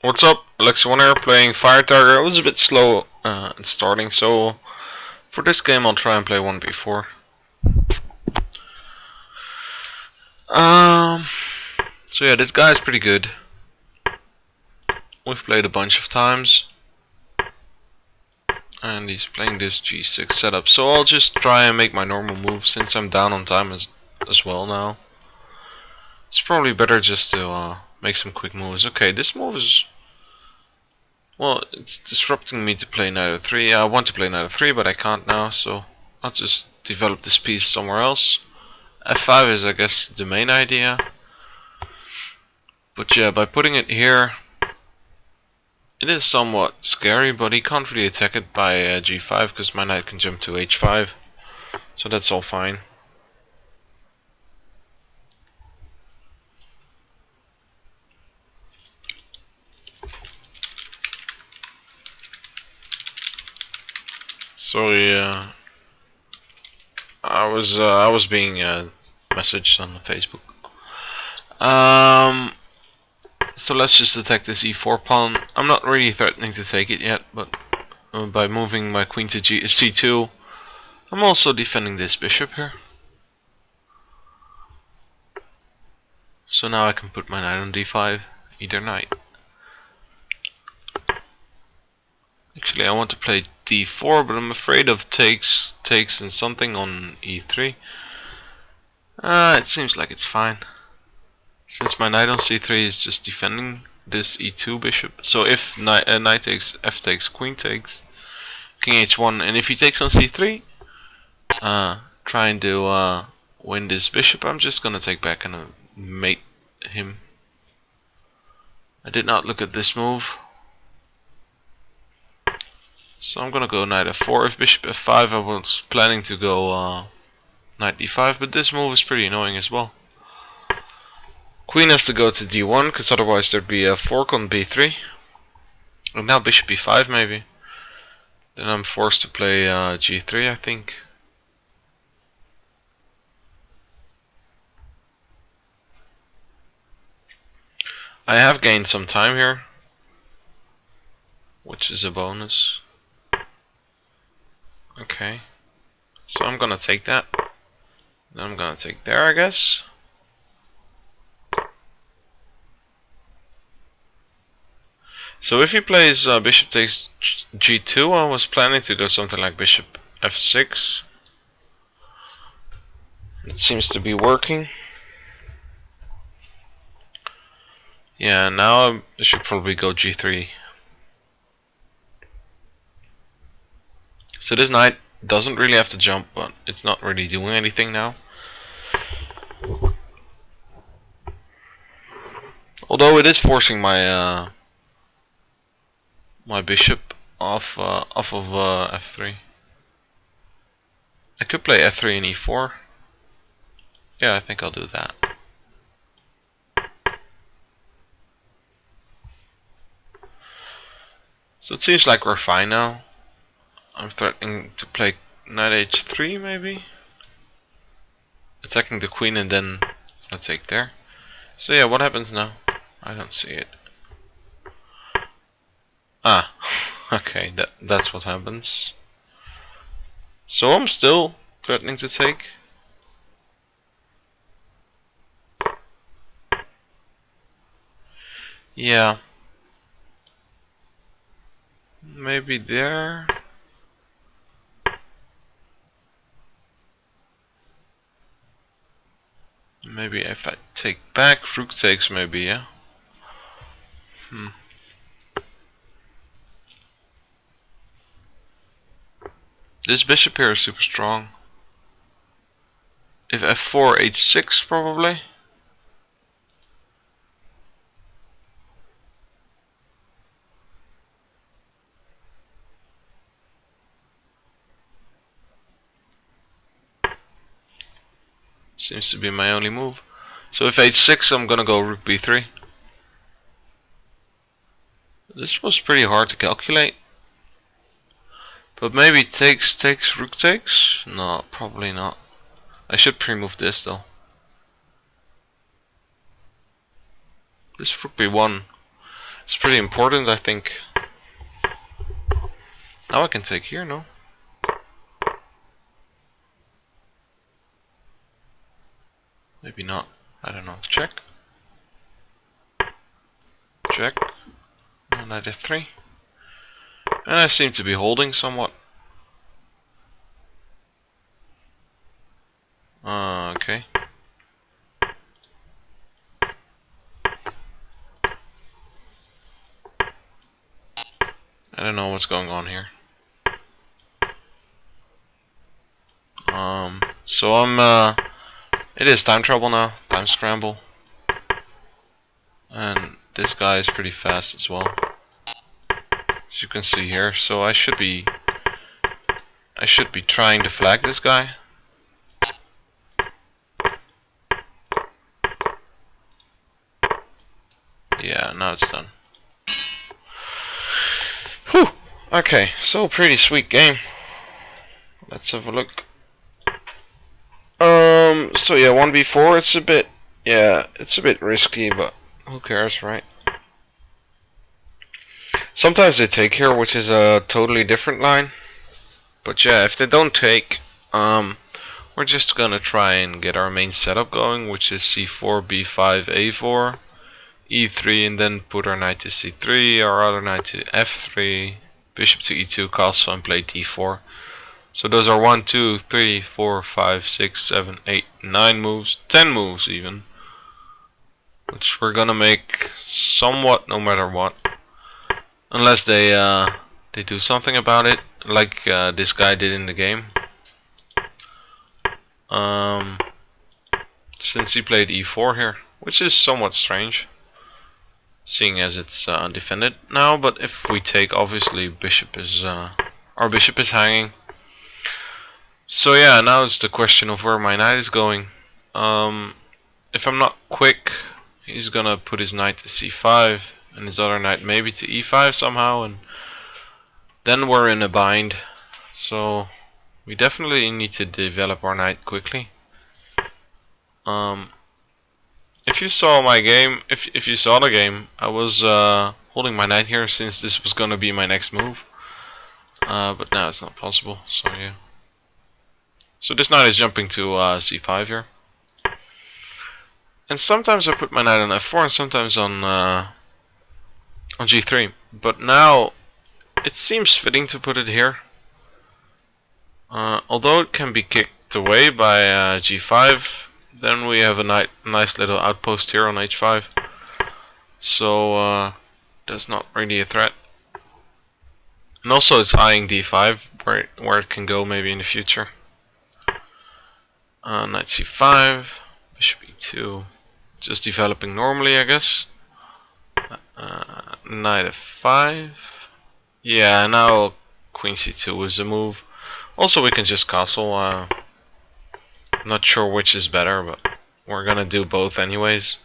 What's up? alexy1 here playing firetiger. I was a bit slow in starting, so for this game I'll try and play 1b4. Um, so yeah, this guy's pretty good. We've played a bunch of times. And he's playing this g6 setup, so I'll just try and make my normal move since I'm down on time as well now. It's probably better just to make some quick moves. Okay, this move is... well, it's disrupting me to play knight f3. I want to play knight f3, but I can't now, so I'll just develop this piece somewhere else. f5 is, I guess, the main idea. But yeah, by putting it here, it is somewhat scary, but he can't really attack it by g5 because my knight can jump to h5. So that's all fine. Sorry, I was being messaged on Facebook. So let's just attack this e4 pawn. I'm not really threatening to take it yet, but by moving my queen to c2, I'm also defending this bishop here. So now I can put my knight on d5, either knight. Actually, I want to play d4, but I'm afraid of takes and something on e3. It seems like it's fine. Since my knight on c3 is just defending this e2 bishop. So if knight takes, f takes, queen takes, king h1, and if he takes on c3, trying to win this bishop, I'm just gonna take back and mate him. I did not look at this move. So I'm gonna go knight f4. If bishop f5, I was planning to go knight d5, but this move is pretty annoying as well. Queen has to go to d1, because otherwise there'd be a fork on b3. And now bishop e5 maybe. Then I'm forced to play g3, I think. I have gained some time here, which is a bonus. Okay, so I'm gonna take that. Then I'm gonna take there, I guess. So if he plays bishop takes g2, I was planning to go something like bishop f6. It seems to be working. Yeah, now I should probably go g3. So this knight doesn't really have to jump, but it's not really doing anything now. Although it is forcing my my bishop off of f3. I could play f3 and e4. Yeah, I think I'll do that. So it seems like we're fine now. I'm threatening to play knight h3 maybe. Attacking the queen and then let's take there. So yeah, what happens now? I don't see it. Ah, okay, that's what happens. So I'm still threatening to take. Yeah. Maybe there. Maybe if I take back, rook takes maybe, yeah. This bishop here is super strong. If f4, h6 probably. Seems to be my only move. So if h6, I'm gonna go rook b3. This was pretty hard to calculate. But maybe takes, rook takes? No, probably not. I should pre-move this though. This rook b1. It's pretty important, I think. Now I can take here, no? Maybe not. I don't know. Check. Check. And knight f3. And I seem to be holding somewhat. Okay. I don't know what's going on here. So it is time trouble now, time scramble. And this guy is pretty fast as well, as you can see here. So I should be trying to flag this guy. Yeah, now it's done. Whew. Okay, so pretty sweet game. Let's have a look. So yeah, 1v4, it's a bit risky, but who cares, right? Sometimes they take here, which is a totally different line. But yeah, if they don't take, we're just gonna try and get our main setup going, which is c4, b5, a4, e3, and then put our knight to c3, our other knight to f3, bishop to e2, castle, and play d4. So those are 1, 2, 3, 4, 5, 6, 7, 8, 9 moves, 10 moves even, which we're gonna make somewhat no matter what, unless they do something about it, like this guy did in the game. Since he played e4 here, which is somewhat strange, seeing as it's undefended now. But if we take, obviously bishop is our bishop is hanging. So yeah, now it's the question of where my knight is going. If I'm not quick, he's gonna put his knight to c5 and his other knight maybe to e5 somehow, and then we're in a bind. So we definitely need to develop our knight quickly. If you saw my game, if you saw the game, I was holding my knight here since this was gonna be my next move. But now it's not possible. So yeah. So this knight is jumping to c5 here. And sometimes I put my knight on f4 and sometimes on g3. But now it seems fitting to put it here. Although it can be kicked away by g5, then we have a nice little outpost here on h5. So that's not really a threat. And also it's eyeing d5, where it can go maybe in the future. Knight c5, bishop e2, just developing normally, I guess. Knight f5. Yeah, now queen c2 is a move. Also we can just castle. Not sure which is better, but we're gonna do both anyways.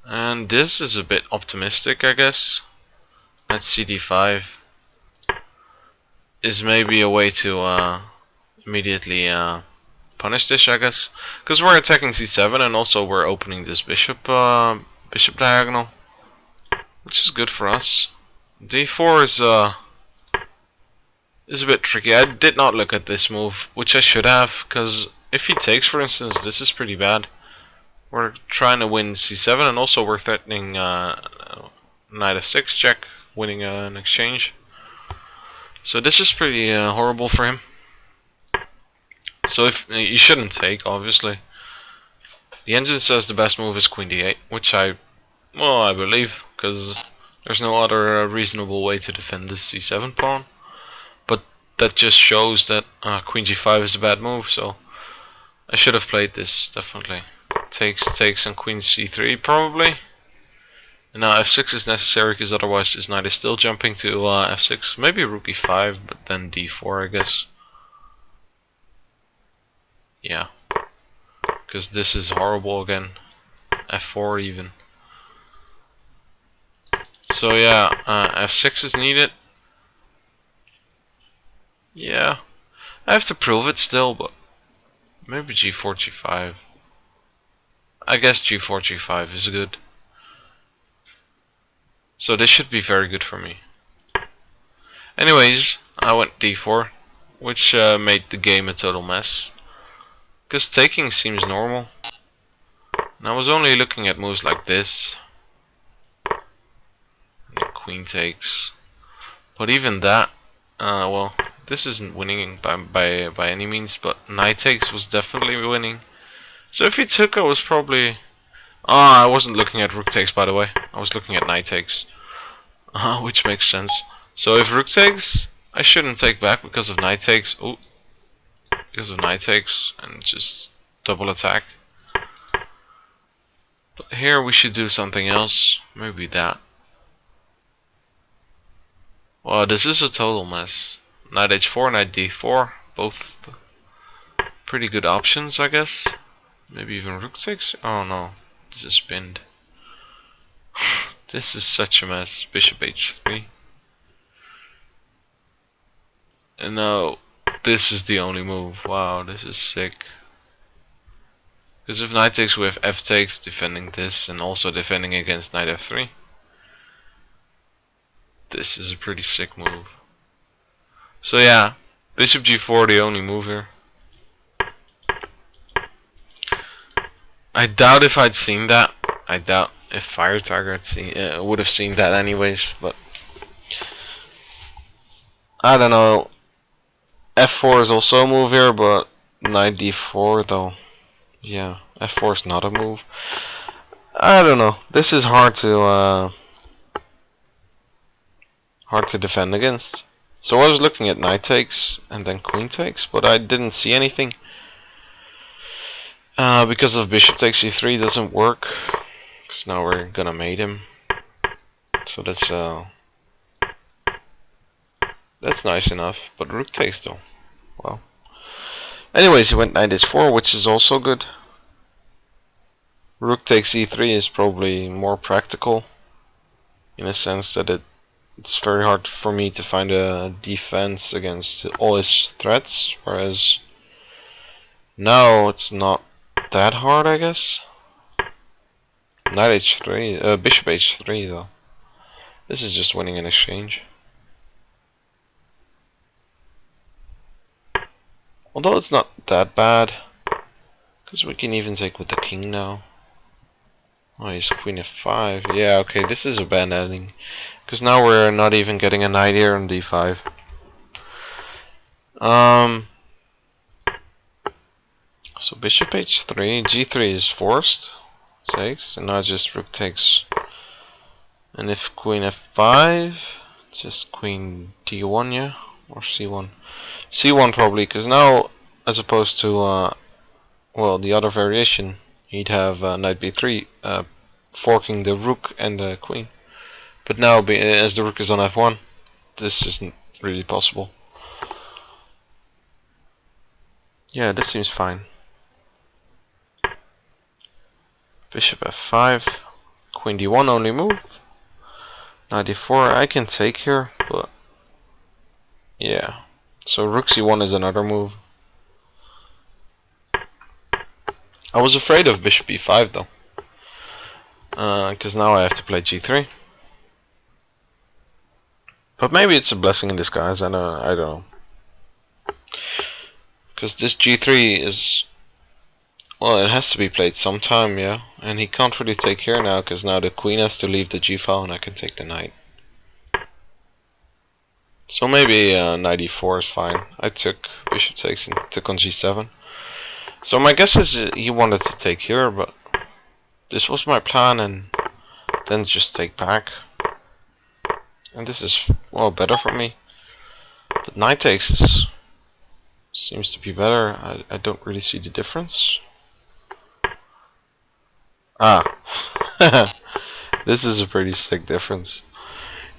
And this is a bit optimistic, I guess. Knight cd5 is maybe a way to immediately punish this, I guess, because we're attacking c7 and also we're opening this bishop diagonal, which is good for us. d4 is a bit tricky. I did not look at this move, which I should have, because if he takes, for instance, this is pretty bad. We're trying to win c7 and also we're threatening knight f6 check, winning an exchange. So this is pretty horrible for him. So if you shouldn't take, obviously. The engine says the best move is queen d8, which I believe, because there's no other reasonable way to defend this c7 pawn. But that just shows that queen g5 is a bad move, so I should have played this, definitely. Takes on queen c3 probably. And now f6 is necessary, because otherwise this knight is still jumping to f6. Maybe rook e5, but then d4, I guess. Yeah, because this is horrible again. f4 even. So yeah, f6 is needed. Yeah, I have to prove it still, but maybe g4, g5. I guess g4, g5 is good. So this should be very good for me. Anyways, I went d4, which made the game a total mess. Because taking seems normal. And I was only looking at moves like this. And queen takes. But even that, well, this isn't winning by any means, but knight takes was definitely winning. So if he took, I was probably... I wasn't looking at rook takes, by the way. I was looking at knight takes. Which makes sense. So if rook takes, I shouldn't take back because of knight takes. Oh, because of knight takes and just double attack. But here we should do something else. Maybe that. Well, this is a total mess. Knight h4, knight d4, both pretty good options, I guess. Maybe even rook takes. Oh no, this is pinned. This is such a mess. Bishop h3. And no, this is the only move. Wow, this is sick. Because if knight takes, we have f takes, defending this, and also defending against knight f3. This is a pretty sick move. So yeah, bishop g4, the only move here. I doubt if I'd seen that. I doubt if firetiger had seen, would have seen that anyways, but I don't know. f4 is also a move here, but knight d4 though. Yeah, f4 is not a move. I don't know. This is hard to defend against. So I was looking at knight takes and then queen takes, but I didn't see anything. Because of bishop takes c3 doesn't work. Because now we're gonna mate him. So that's nice enough. But rook takes though. Well. Anyways, he went knight h4, which is also good. Rook takes e3 is probably more practical, in a sense that it's very hard for me to find a defense against all his threats, whereas now it's not that hard, I guess. Knight h3, bishop h3 though. This is just winning an exchange. Although it's not that bad, because we can even take with the king now. Oh, he's queen f5. Yeah, okay, this is a bad ending. Because now we're not even getting a knight here on d5. So bishop h3, g3 is forced. Takes, and now just rook takes. And if queen f5, just queen d1, yeah? Or c1. c1 probably, because now, as opposed to, well, the other variation, he'd have knight b3, forking the rook and the queen. But now, as the rook is on f1, this isn't really possible. Yeah, this seems fine. Bishop f5, queen d1 only move. Knight d4, I can take here, but yeah. So rook c1 is another move. I was afraid of bishop e5 though, because now I have to play g3. But maybe it's a blessing in disguise. I don't know. Because this g3 is, well, it has to be played sometime, yeah. And he can't really take here now, because now the queen has to leave the g-file, and I can take the knight. So maybe knight e4 is fine. I took bishop takes and took on g7. So my guess is he wanted to take here, but this was my plan, and then just take back. And this is, well, better for me. But knight takes seems to be better. I don't really see the difference. Ah. This is a pretty sick difference.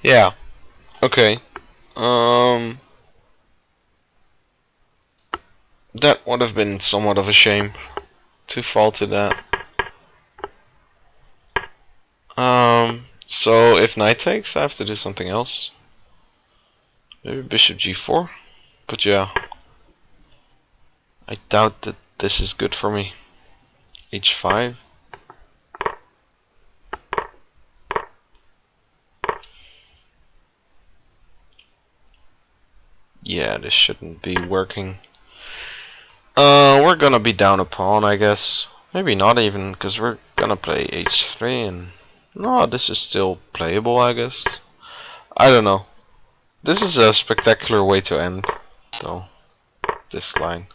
Yeah. Okay. That would have been somewhat of a shame to fall to that. So if knight takes, I have to do something else. Maybe bishop g4. But yeah, I doubt that this is good for me. h5. Yeah, this shouldn't be working. We're gonna be down a pawn, I guess. Maybe not even, because we're gonna play h3 and... No, this is still playable, I guess. I don't know. This is a spectacular way to end, though. This line.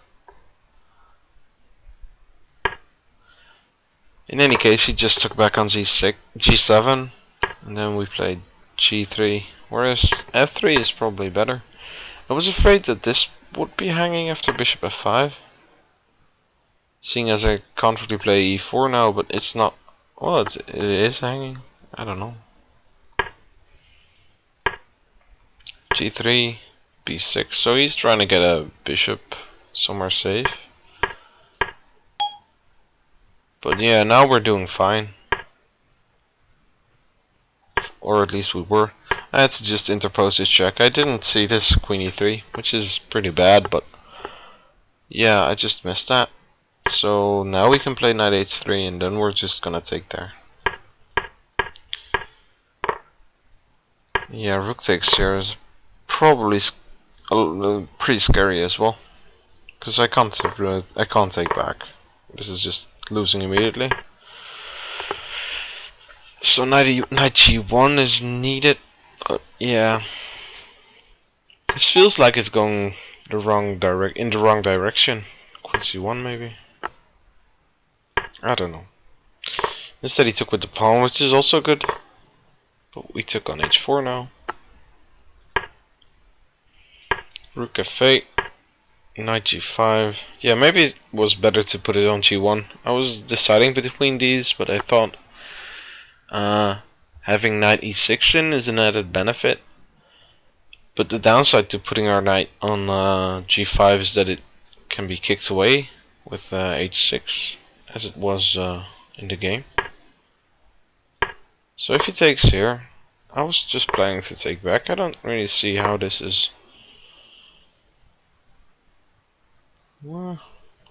In any case, he just took back on g6, g7, and then we played g3. Whereas f3 is probably better. I was afraid that this would be hanging after bishop f5. Seeing as I can't really play e4 now, but it's not. Well, it is hanging. I don't know. g3, b6. So he's trying to get a bishop somewhere safe. But yeah, now we're doing fine. Or at least we were. I had to just interpose this check. I didn't see this queen e3, which is pretty bad, but yeah, I just missed that. So now we can play knight h3 and then we're just gonna take there. Yeah, rook takes here is probably pretty scary as well. Because I can't take back. This is just losing immediately. So knight g1 is needed, but yeah, this feels like it's going in the wrong direction. Queen c1 maybe. I don't know. Instead he took with the pawn, which is also good. But we took on h4 now. Rook f8, knight g5. Yeah, maybe it was better to put it on g1. I was deciding between these, but I thought having knight e6 in is an added benefit. But the downside to putting our knight on g5 is that it can be kicked away with h6, as it was in the game. So if he takes here, I was just planning to take back. I don't really see how this is. Well,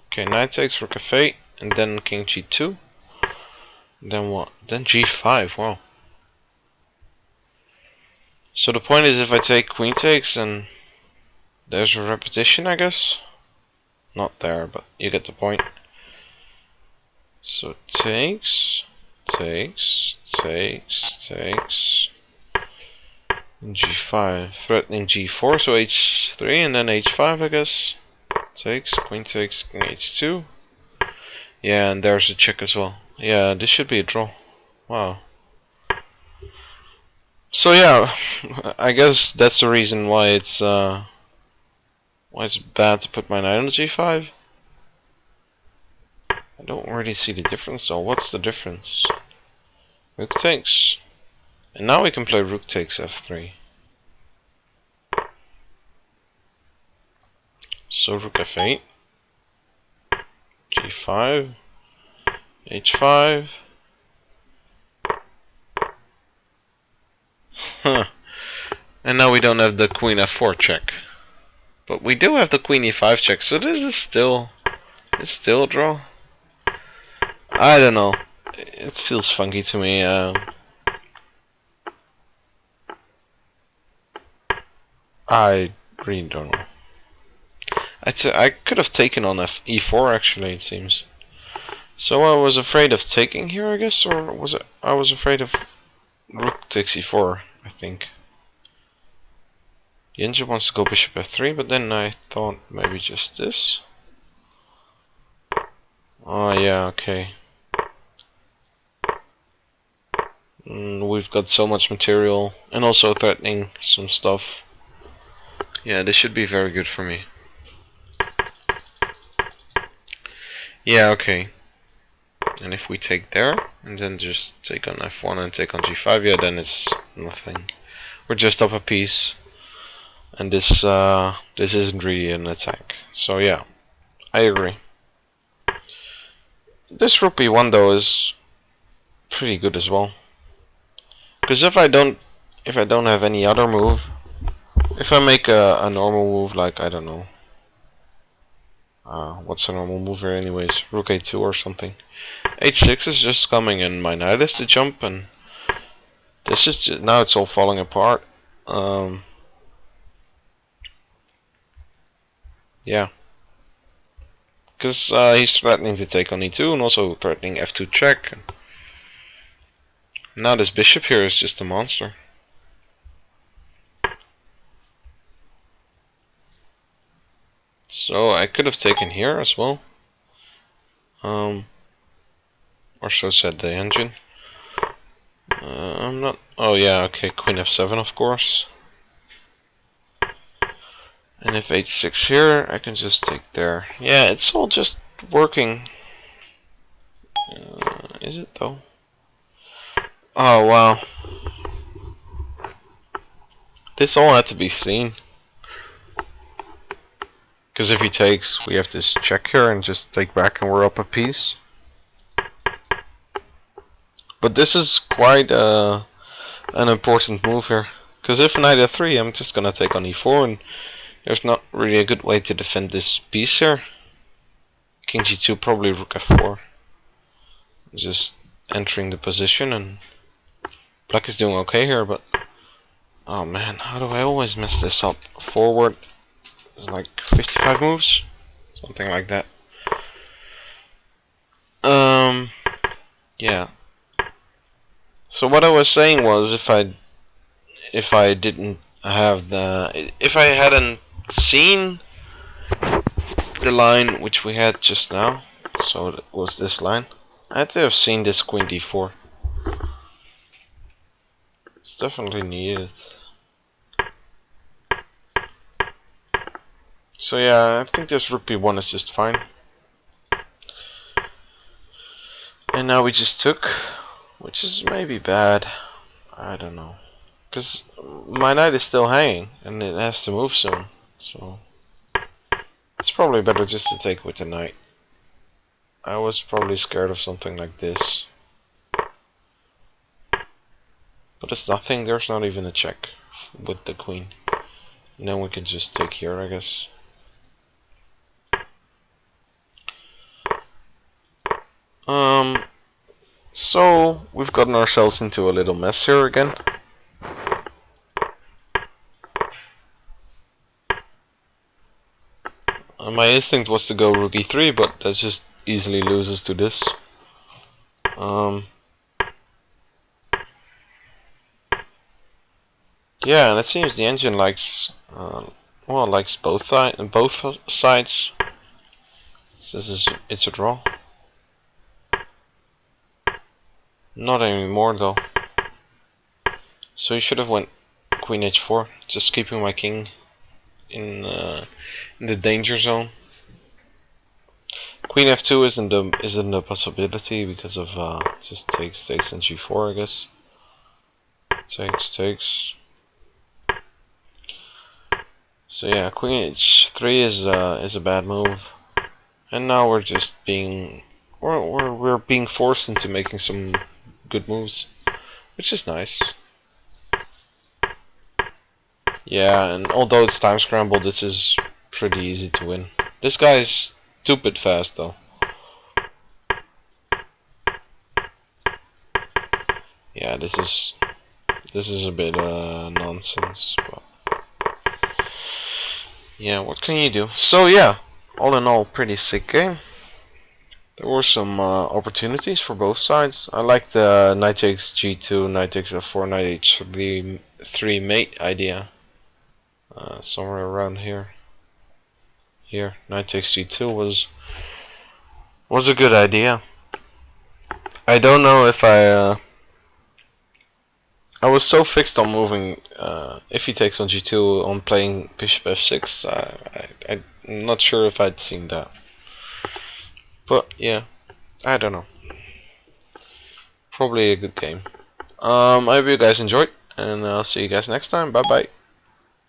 okay, knight takes rook f8, and then king g2. Then what? Then g5. Wow. So the point is, if I take queen takes, and there's a repetition, I guess. Not there, but you get the point. So takes, takes, and g5, threatening g4, so h3 and then h5, I guess. Takes, queen takes, king h2. Yeah, and there's a check as well. Yeah, this should be a draw. Wow. So yeah, I guess that's the reason why it's bad to put my knight on g5. I don't really see the difference though. What's the difference? Rook takes. And now we can play rook takes f3. So rook f8. g5. h5. Huh. And now we don't have the queen f4 check. But we do have the queen e5 check, so this is still a draw. I don't know. It feels funky to me. I really don't know. I could have taken on e4 actually, it seems. So I was afraid of taking here, I guess, or was it? I was afraid of rook takes e4, I think. Yenja wants to go bishop f3, but then I thought maybe just this. Oh yeah, okay. We've got so much material, and also threatening some stuff. Yeah, this should be very good for me. Yeah, okay. And if we take there, and then just take on f1 and take on g5, yeah, then it's nothing. We're just up a piece. And this isn't really an attack. So yeah, I agree. This rook b1 though is pretty good as well. Because if I don't have any other move, if I make a normal move like, I don't know, what's a normal move here anyways, rook a2 or something, h6 is just coming and my knight is to jump, and this is just, now it's all falling apart. Yeah. Because he's threatening to take on e2 and also threatening f2 check. Now this bishop here is just a monster. So I could have taken here as well. Or so said the engine. I'm not. Oh yeah, okay. Queen f7, of course. And if h6 here, I can just take there. Yeah, it's all just working. Is it though? Oh wow. This all had to be seen. Because if he takes, we have this check here and just take back and we're up a piece. But this is quite an important move here. Because if knight f3, I'm just gonna take on e4 and there's not really a good way to defend this piece here. King g2, probably rook f4. Just entering the position, and black is doing okay here, but oh man, how do I always mess this up? Forward is like 55 moves, something like that. Yeah. So what I was saying was, if I didn't have if I hadn't seen the line which we had just now, so it was this line, I had to have seen this queen d4. It's definitely needed. So yeah, I think this rook b1 is just fine. And now we just took, which is maybe bad. I don't know. Because my knight is still hanging, and it has to move soon. So it's probably better just to take with the knight. I was probably scared of something like this. But it's nothing, there's not even a check with the queen. And then we can just take here, I guess. So we've gotten ourselves into a little mess here again. My instinct was to go rook e3, but that just easily loses to this. Yeah, and it seems the engine likes, well, likes both sides. So it's a draw. Not anymore though. So he should have went queen h4, just keeping my king in the danger zone. Queen f2 isn't a possibility because of just takes and g4, I guess. Takes. So yeah, queen h3 is a bad move, and now we're just being we're being forced into making some good moves, which is nice. Yeah, and although it's time scramble, this is pretty easy to win. This guy's stupid fast though. Yeah, this is a bit nonsense, but yeah, what can you do? So yeah, all in all, pretty sick game. There were some opportunities for both sides. I like the knight takes g2, knight takes f4, knight h3 mate idea. Somewhere around here. Here, knight takes g2 was a good idea. I don't know if I was so fixed on moving if he takes on g2 on playing bishop f6. I'm not sure if I'd seen that. But yeah, I don't know. Probably a good game. I hope you guys enjoyed, and I'll see you guys next time. Bye bye.